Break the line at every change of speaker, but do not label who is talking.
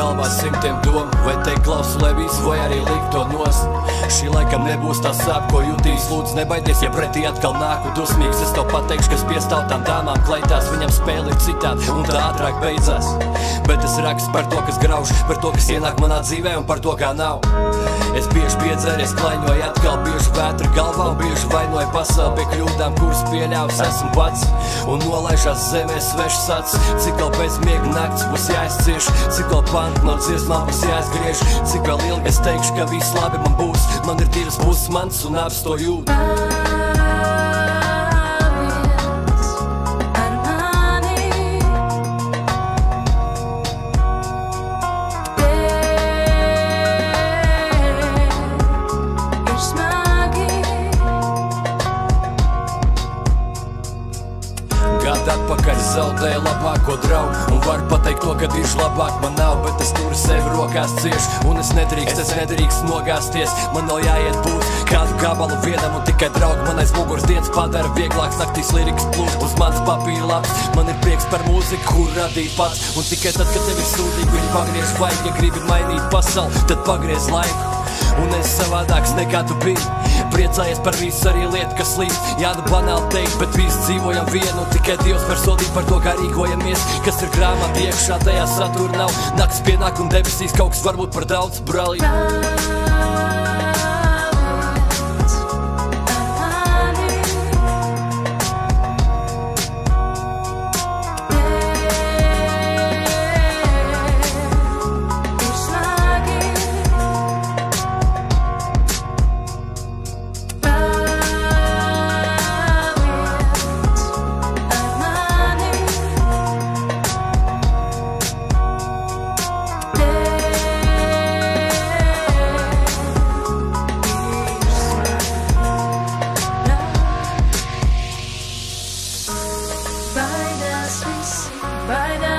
galvā simtiem domu, vai teikt klausulē visu, vai arī likt to nost. Šī laikam nebūs tā sāp, ko jutīs, lūdzu nebaidies, ja pretī atkal nāku dusmīgs. Es tev pateikšu, kas piestāv tām dāmām kleitās, viņam spēli ir citādi un tā ātrāk beidzās. Bet es rakstu par to, kas grauž, par to, kas ienāk manā dzīvē un par to, kā nav. Es bieži piedzēries, klaiņoju atkal, bieži vētra galvā un bieži vainoju pasauli pie kļūdām, kuras pieļāvis esmu pats. Un nolaižās zemē svešs acis, cik vēl bez miega nakts būs jāizcieš, cik vēl panti no dziesmām būs jāizgriež, cik vēl ilgi es teikšu, ka viss labi man būs. Man ir divas puses mans un abas to jūt. Gadu atpakaļ zaudēju labāko draugu un varu pateikt to, ka bijuši labāk man nav, bet es turu sevi rokās cieši un es nedrīkst nogāsties. Man nav jāiet būt kādu gabalu vienam un tikai draugi man aiz muguras dienas padara vieglāks naktīs lirikas plūst uz mans papīra laps. Man ir prieks par mūziku, kur radīju pats, un tikai tad, kad tev ir sūdīgi, viņi pagriež vajag. Ja gribi mainīt pasauli, tad pagriez laiku. Un es savādāks nekā tu biji, priecājies par visu arī lietu, kas līdz. Jā, nu banāli teikt, bet visi dzīvojam vienu, un tikai Dievs var sodīt par to, kā rīkojamies. Kas ir grāmata iekšā, tajā satura nav. Nakts pienāk un debesīs kaut kas varbūt par daudz, brālī.
By